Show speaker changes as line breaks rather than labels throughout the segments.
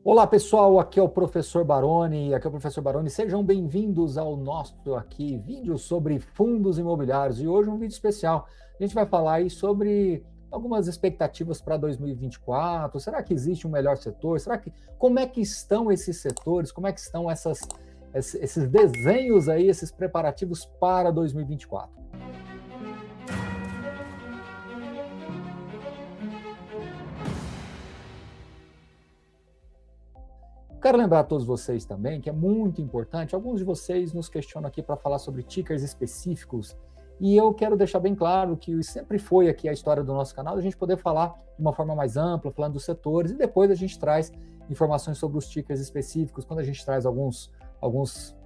Olá pessoal, aqui é o Professor Baroni, sejam bem-vindos ao nosso aqui vídeo sobre fundos imobiliários e hoje um vídeo especial. A gente vai falar aí sobre algumas expectativas para 2024, será que existe um melhor setor? Como é que estão esses setores, como é que estão esses desenhos aí, esses preparativos para 2024? Quero lembrar a todos vocês também que é muito importante, alguns de vocês nos questionam aqui para falar sobre tickers específicos, e eu quero deixar bem claro que sempre foi aqui a história do nosso canal, a gente poder falar de uma forma mais ampla, falando dos setores, e depois a gente traz informações sobre os tickers específicos, quando a gente traz alguns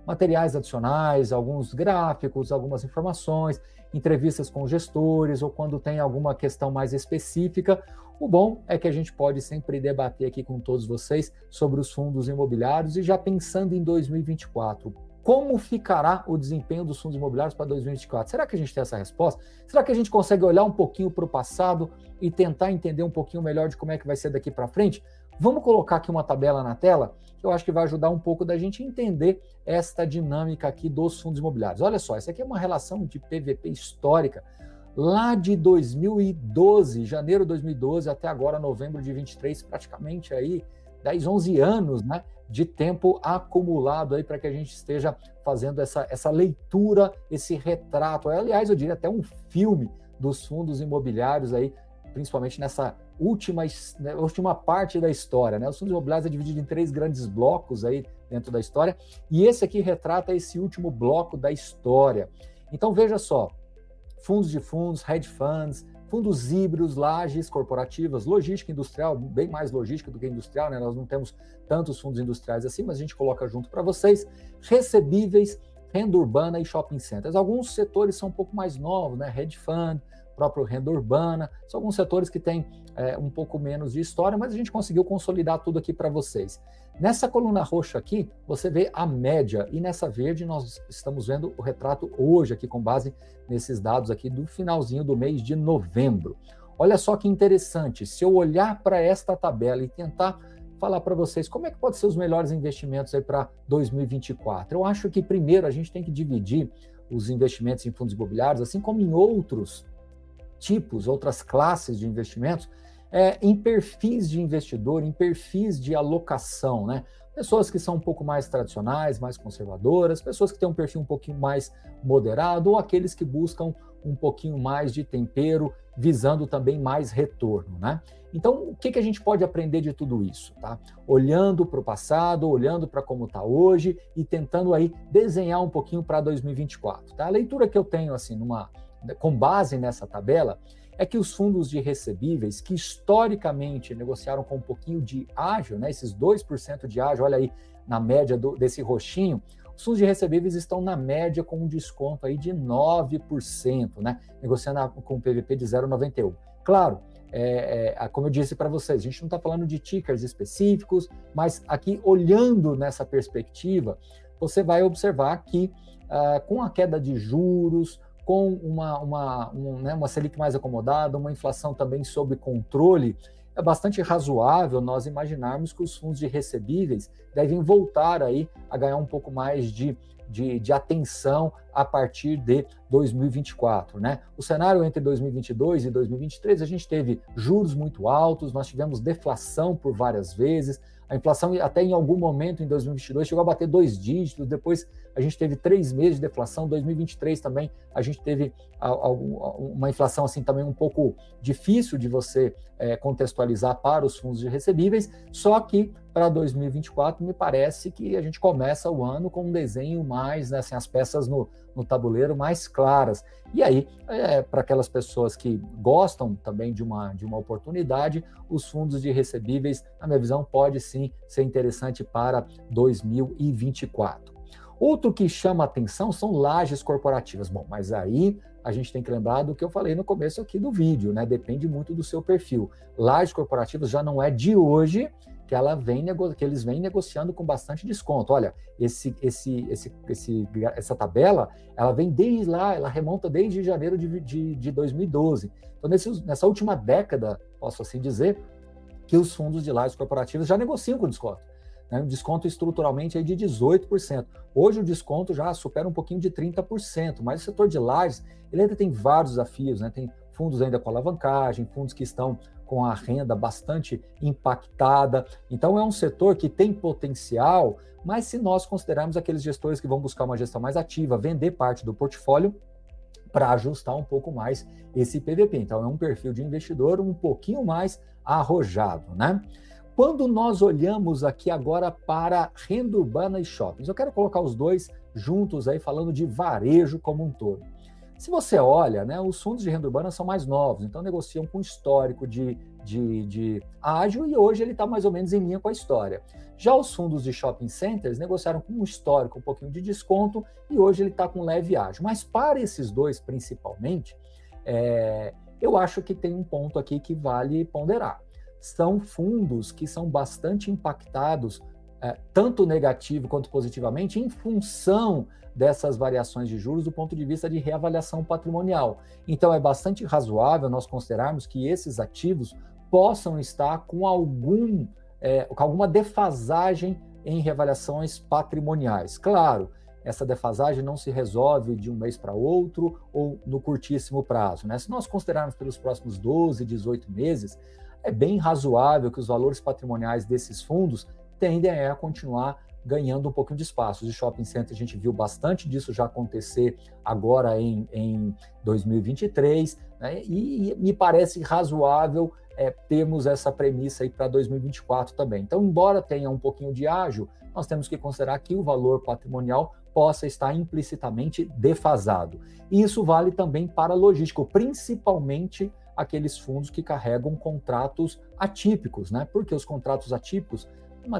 materiais adicionais, alguns gráficos, algumas informações, entrevistas com gestores, ou quando tem alguma questão mais específica. O bom é que a gente pode sempre debater aqui com todos vocês sobre os fundos imobiliários e já pensando em 2024. Como ficará o desempenho dos fundos imobiliários para 2024? Será que a gente tem essa resposta? Será que a gente consegue olhar um pouquinho para o passado e tentar entender um pouquinho melhor de como é que vai ser daqui para frente? Vamos colocar aqui uma tabela na tela, que eu acho que vai ajudar um pouco da gente entender esta dinâmica aqui dos fundos imobiliários. Olha só, essa aqui é uma relação de PVP histórica, lá de 2012, janeiro de 2012 até agora, novembro de 23, praticamente aí 10, 11 anos, né, de tempo acumulado aí para que a gente esteja fazendo essa leitura, esse retrato. Aliás, eu diria até um filme dos fundos imobiliários aí, principalmente nessa última parte da história, né? Os fundos imobiliários é dividido em 3 grandes blocos aí dentro da história, e esse aqui retrata esse último bloco da história. Então, veja só, fundos de fundos, hedge funds, fundos híbridos, lajes corporativas, logística industrial, bem mais logística do que industrial, né? Nós não temos tantos fundos industriais assim, mas a gente coloca junto para vocês, recebíveis, renda urbana e shopping centers. Alguns setores são um pouco mais novos, né? Hedge fund, próprio renda urbana, são alguns setores que têm um pouco menos de história, mas a gente conseguiu consolidar tudo aqui para vocês. Nessa coluna roxa aqui, você vê a média, e nessa verde nós estamos vendo o retrato hoje aqui com base nesses dados aqui do finalzinho do mês de novembro. Olha só que interessante, se eu olhar para esta tabela e tentar falar para vocês como é que pode ser os melhores investimentos aí para 2024, eu acho que primeiro a gente tem que dividir os investimentos em fundos imobiliários, assim como em outros tipos, outras classes de investimentos, em perfis de investidor, em perfis de alocação, né? Pessoas que são um pouco mais tradicionais, mais conservadoras, pessoas que têm um perfil um pouquinho mais moderado, ou aqueles que buscam um pouquinho mais de tempero, visando também mais retorno, né? Então, o que a gente pode aprender de tudo isso, tá? Olhando para o passado, olhando para como está hoje e tentando aí desenhar um pouquinho para 2024, tá? A leitura que eu tenho, assim, com base nessa tabela, é que os fundos de recebíveis, que historicamente negociaram com um pouquinho de ágio, né, esses 2% de ágio, olha aí na média desse roxinho, os fundos de recebíveis estão na média com um desconto aí de 9%, né, negociando com um PVP de 0,91. Claro, como eu disse para vocês, a gente não está falando de tickers específicos, mas aqui, olhando nessa perspectiva, você vai observar que com a queda de juros, com uma Selic mais acomodada, uma inflação também sob controle, é bastante razoável nós imaginarmos que os fundos de recebíveis devem voltar aí a ganhar um pouco mais de atenção a partir de 2024, né? O cenário entre 2022 e 2023, a gente teve juros muito altos, nós tivemos deflação por várias vezes, a inflação até em algum momento em 2022 chegou a bater 2 dígitos, depois a gente teve 3 meses de deflação, 2023 também a gente teve uma inflação assim também um pouco difícil de você contextualizar para os fundos de recebíveis, só que para 2024 me parece que a gente começa o ano com um desenho mais, né, assim, as peças no tabuleiro mais claras. E aí, para aquelas pessoas que gostam também de uma oportunidade, os fundos de recebíveis, na minha visão, pode sim ser interessante para 2024. Outro que chama atenção são lajes corporativas. Bom, mas aí a gente tem que lembrar do que eu falei no começo aqui do vídeo, né? Depende muito do seu perfil. Lajes corporativas já não é de hoje que eles vêm negociando com bastante desconto. Olha, essa tabela, ela vem desde lá, ela remonta desde janeiro de 2012. Então, nessa última década, posso assim dizer, que os fundos de lajes corporativos já negociam com desconto. Um desconto estruturalmente aí de 18%. Hoje o desconto já supera um pouquinho de 30%, mas o setor de lajes, ele ainda tem vários desafios, né? Tem fundos ainda com alavancagem, fundos que estão com a renda bastante impactada. Então é um setor que tem potencial, mas se nós considerarmos aqueles gestores que vão buscar uma gestão mais ativa, vender parte do portfólio para ajustar um pouco mais esse PVP. Então é um perfil de investidor um pouquinho mais arrojado, né? Quando nós olhamos aqui agora para renda urbana e shoppings, eu quero colocar os dois juntos aí falando de varejo como um todo. Se você olha, né, os fundos de renda urbana são mais novos, então negociam com histórico de ágio e hoje ele está mais ou menos em linha com a história. Já os fundos de shopping centers negociaram com um histórico, um pouquinho de desconto e hoje ele está com leve ágio. Mas para esses dois principalmente, eu acho que tem um ponto aqui que vale ponderar. São fundos que são bastante impactados, tanto negativo quanto positivamente, em função dessas variações de juros do ponto de vista de reavaliação patrimonial. Então, é bastante razoável nós considerarmos que esses ativos possam estar com alguma defasagem em reavaliações patrimoniais. Claro, essa defasagem não se resolve de um mês para outro ou no curtíssimo prazo, né? Se nós considerarmos pelos próximos 12, 18 meses, é bem razoável que os valores patrimoniais desses fundos tendem a continuar ganhando um pouquinho de espaço. De shopping center, a gente viu bastante disso já acontecer agora em 2023, né? E me parece razoável termos essa premissa aí para 2024 também. Então, embora tenha um pouquinho de ágio, nós temos que considerar que o valor patrimonial possa estar implicitamente defasado. E isso vale também para logístico, principalmente aqueles fundos que carregam contratos atípicos, né? Porque os contratos atípicos,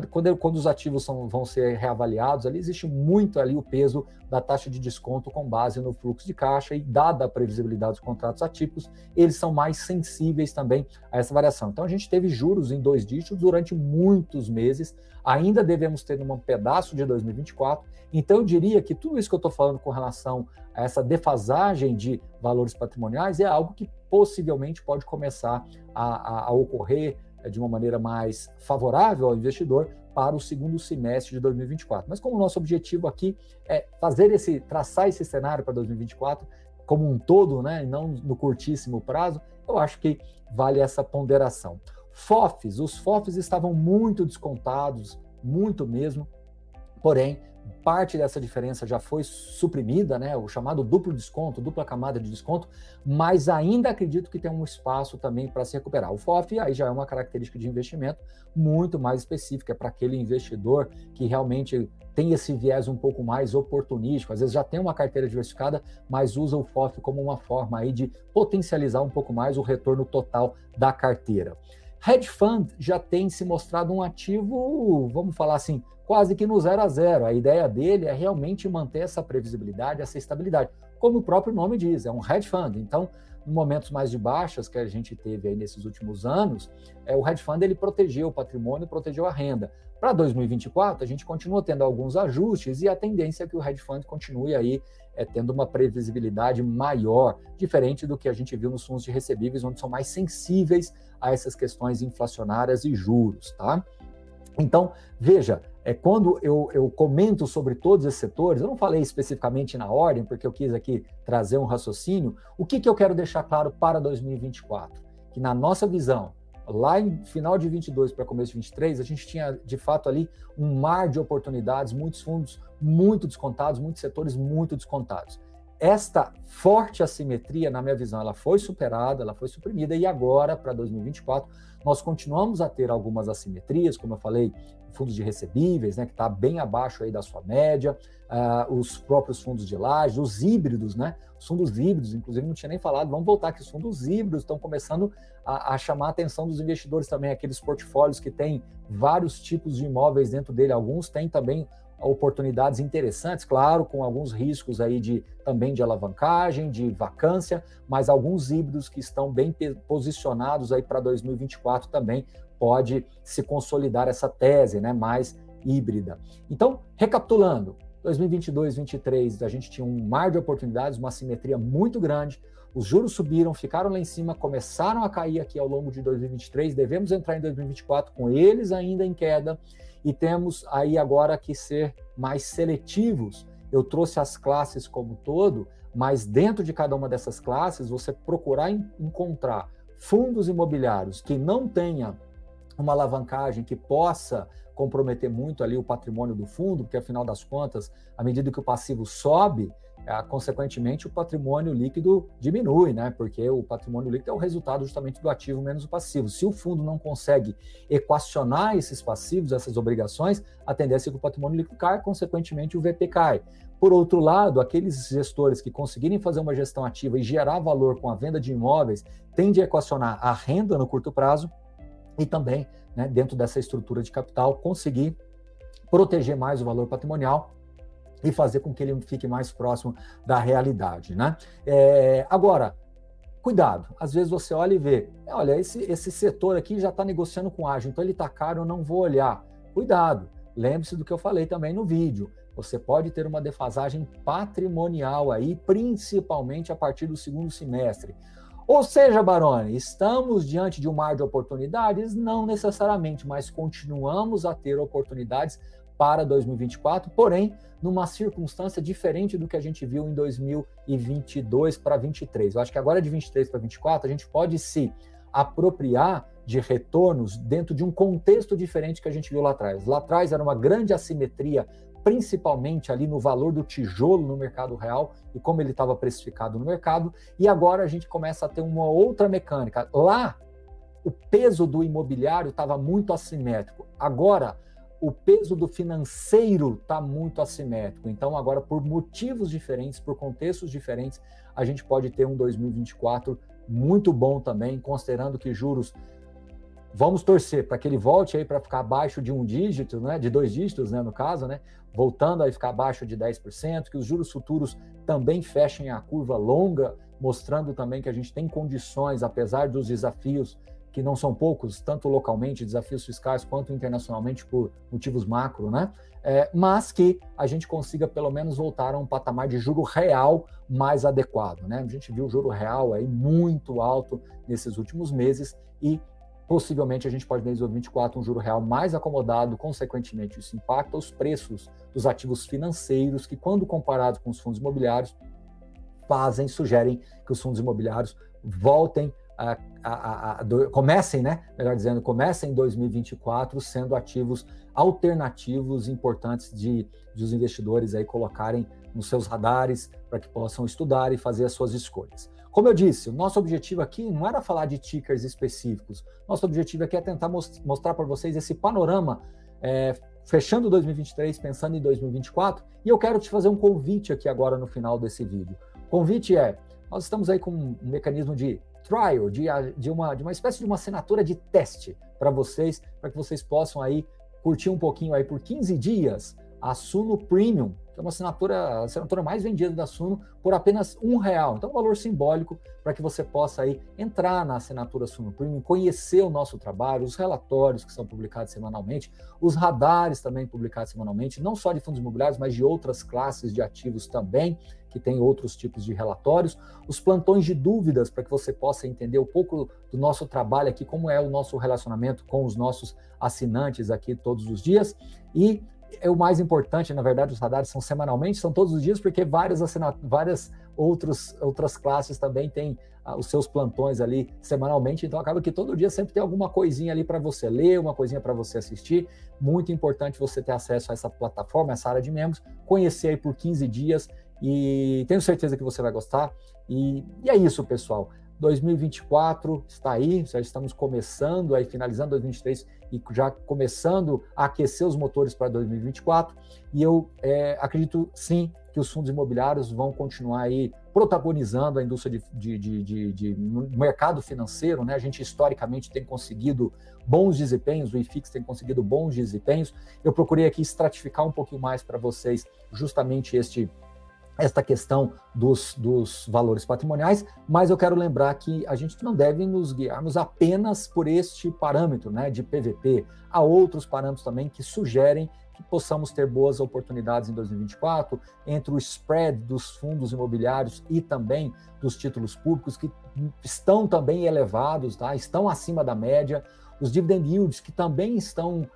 quando os ativos vão ser reavaliados, ali existe muito ali o peso da taxa de desconto com base no fluxo de caixa e dada a previsibilidade dos contratos atípicos, eles são mais sensíveis também a essa variação. Então a gente teve juros em 2 dígitos durante muitos meses, ainda devemos ter um pedaço de 2024, então eu diria que tudo isso que eu estou falando com relação a essa defasagem de valores patrimoniais é algo que possivelmente pode começar a ocorrer de uma maneira mais favorável ao investidor para o segundo semestre de 2024. Mas como o nosso objetivo aqui é traçar esse cenário para 2024 como um todo, né, e não no curtíssimo prazo, eu acho que vale essa ponderação. Os FOFs estavam muito descontados, muito mesmo, porém, parte dessa diferença já foi suprimida, né, o chamado duplo desconto, dupla camada de desconto, mas ainda acredito que tem um espaço também para se recuperar. O FOF aí já é uma característica de investimento muito mais específica para aquele investidor que realmente tem esse viés um pouco mais oportunístico, às vezes já tem uma carteira diversificada, mas usa o FOF como uma forma aí de potencializar um pouco mais o retorno total da carteira. Hedge Fund já tem se mostrado um ativo, vamos falar assim, quase que no 0 a 0. A ideia dele é realmente manter essa previsibilidade, essa estabilidade. Como o próprio nome diz, é um hedge fund. Então, em momentos mais de baixas que a gente teve aí nesses últimos anos, o hedge fund ele protegeu o patrimônio, protegeu a renda. Para 2024, a gente continua tendo alguns ajustes e a tendência é que o hedge fund continue aí tendo uma previsibilidade maior, diferente do que a gente viu nos fundos de recebíveis, onde são mais sensíveis a essas questões inflacionárias e juros, tá? Então, veja, quando eu comento sobre todos esses setores, eu não falei especificamente na ordem, porque eu quis aqui trazer um raciocínio, o que eu quero deixar claro para 2024? Que na nossa visão, lá em final de 22 para começo de 23, a gente tinha, de fato, ali um mar de oportunidades, muitos fundos muito descontados, muitos setores muito descontados. Esta forte assimetria, na minha visão, ela foi superada, ela foi suprimida, e agora, para 2024, nós continuamos a ter algumas assimetrias, como eu falei, fundos de recebíveis, né, que está bem abaixo aí da sua média, os próprios fundos de lajes, os híbridos, né, os fundos híbridos, inclusive não tinha nem falado, vamos voltar que os fundos híbridos estão começando a chamar a atenção dos investidores também, aqueles portfólios que têm vários tipos de imóveis dentro dele, alguns têm também oportunidades interessantes, claro, com alguns riscos aí também de alavancagem, de vacância, mas alguns híbridos que estão bem posicionados aí para 2024 também pode se consolidar essa tese, né, mais híbrida. Então, recapitulando, 2022, 2023, a gente tinha um mar de oportunidades, uma assimetria muito grande, os juros subiram, ficaram lá em cima, começaram a cair aqui ao longo de 2023, devemos entrar em 2024 com eles ainda em queda, e temos aí agora que ser mais seletivos. Eu trouxe as classes como um todo, mas dentro de cada uma dessas classes, você procurar encontrar fundos imobiliários que não tenha uma alavancagem que possa comprometer muito ali o patrimônio do fundo, porque afinal das contas, à medida que o passivo sobe, consequentemente o patrimônio líquido diminui, né? Porque o patrimônio líquido é o resultado justamente do ativo menos o passivo. Se o fundo não consegue equacionar esses passivos, essas obrigações, a tendência é que o patrimônio líquido cai, consequentemente o VP cai. Por outro lado, aqueles gestores que conseguirem fazer uma gestão ativa e gerar valor com a venda de imóveis, tende a equacionar a renda no curto prazo e também, né, dentro dessa estrutura de capital, conseguir proteger mais o valor patrimonial e fazer com que ele fique mais próximo da realidade, né? Agora, cuidado, às vezes você olha e vê, olha, esse setor aqui já está negociando com ágio, então ele está caro, eu não vou olhar. Cuidado, lembre-se do que eu falei também no vídeo, você pode ter uma defasagem patrimonial aí, principalmente a partir do segundo semestre. Ou seja, Baroni, estamos diante de um mar de oportunidades? Não necessariamente, mas continuamos a ter oportunidades para 2024, porém, numa circunstância diferente do que a gente viu em 2022 para 2023. Eu acho que agora de 2023 para 2024, a gente pode se apropriar de retornos dentro de um contexto diferente que a gente viu lá atrás. Lá atrás era uma grande assimetria, principalmente ali no valor do tijolo no mercado real e como ele estava precificado no mercado, e agora a gente começa a ter uma outra mecânica. Lá, o peso do imobiliário estava muito assimétrico. Agora, o peso do financeiro está muito assimétrico. Então, agora, por motivos diferentes, por contextos diferentes, a gente pode ter um 2024 muito bom também, considerando que juros, vamos torcer para que ele volte aí para ficar abaixo de um dígito, né, de 2 dígitos, né, no caso, né, voltando a ficar abaixo de 10%, que os juros futuros também fechem a curva longa, mostrando também que a gente tem condições, apesar dos desafios que não são poucos, tanto localmente, desafios fiscais, quanto internacionalmente por motivos macro, né? Mas que a gente consiga pelo menos voltar a um patamar de juro real mais adequado, né? A gente viu o juro real aí muito alto nesses últimos meses e possivelmente a gente pode ver em 2024 um juro real mais acomodado, consequentemente isso impacta os preços dos ativos financeiros que, quando comparados com os fundos imobiliários, sugerem que os fundos imobiliários voltem comecem, né? Melhor dizendo, comecem em 2024 sendo ativos alternativos importantes de os investidores aí colocarem nos seus radares para que possam estudar e fazer as suas escolhas. Como eu disse, o nosso objetivo aqui não era falar de tickers específicos, nosso objetivo aqui é tentar mostrar para vocês esse panorama fechando 2023, pensando em 2024, e eu quero te fazer um convite aqui agora no final desse vídeo. O convite nós estamos aí com um mecanismo de trial, de uma espécie de uma assinatura de teste para que vocês possam aí curtir um pouquinho aí por 15 dias a Suno Premium, que é uma a assinatura mais vendida da Suno, por apenas R$1. Então, um valor simbólico para que você possa aí entrar na assinatura Suno Premium, conhecer o nosso trabalho, os relatórios que são publicados semanalmente, os radares também publicados semanalmente, não só de fundos imobiliários, mas de outras classes de ativos também, que tem outros tipos de relatórios, os plantões de dúvidas para que você possa entender um pouco do nosso trabalho aqui, como é o nosso relacionamento com os nossos assinantes aqui todos os dias, e o mais importante, na verdade, os radares são semanalmente, são todos os dias, porque várias outras classes também têm os seus plantões ali semanalmente, então acaba que todo dia sempre tem alguma coisinha ali para você ler, uma coisinha para você assistir. Muito importante você ter acesso a essa plataforma, essa área de membros, conhecer aí por 15 dias, e tenho certeza que você vai gostar. E é isso, pessoal. 2024 está aí, já estamos começando, aí finalizando 2023 e já começando a aquecer os motores para 2024, e eu acredito sim que os fundos imobiliários vão continuar aí protagonizando a indústria de mercado financeiro, né? A gente historicamente tem conseguido bons desempenhos, o IFIX tem conseguido bons desempenhos. Eu procurei aqui estratificar um pouquinho mais para vocês justamente esta questão dos valores patrimoniais, mas eu quero lembrar que a gente não deve nos guiarmos apenas por este parâmetro, né, de PVP. Há outros parâmetros também que sugerem que possamos ter boas oportunidades em 2024, entre o spread dos fundos imobiliários e também dos títulos públicos, que estão também elevados, tá? Estão acima da média, os dividend yields, que também estão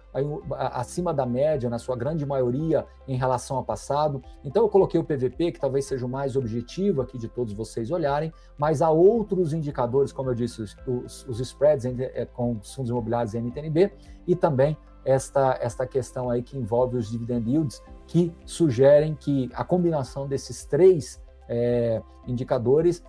acima da média, na sua grande maioria, em relação ao passado. Então, eu coloquei o PVP, que talvez seja o mais objetivo aqui de todos vocês olharem, mas há outros indicadores, como eu disse, os spreads com os fundos imobiliários e NTNB, e também esta questão aí que envolve os dividend yields, que sugerem que a combinação desses três indicadores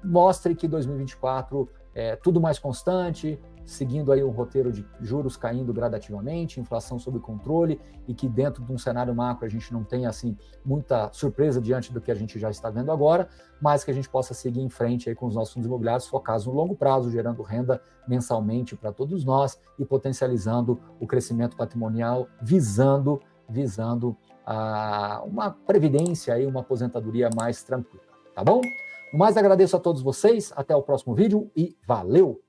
mostre que 2024 é tudo mais constante, seguindo aí o roteiro de juros caindo gradativamente, inflação sob controle, e que dentro de um cenário macro a gente não tenha assim muita surpresa diante do que a gente já está vendo agora, mas que a gente possa seguir em frente aí com os nossos fundos imobiliários focados no longo prazo, gerando renda mensalmente para todos nós e potencializando o crescimento patrimonial, visando uma previdência e uma aposentadoria mais tranquila, tá bom? No mais, agradeço a todos vocês, até o próximo vídeo e valeu!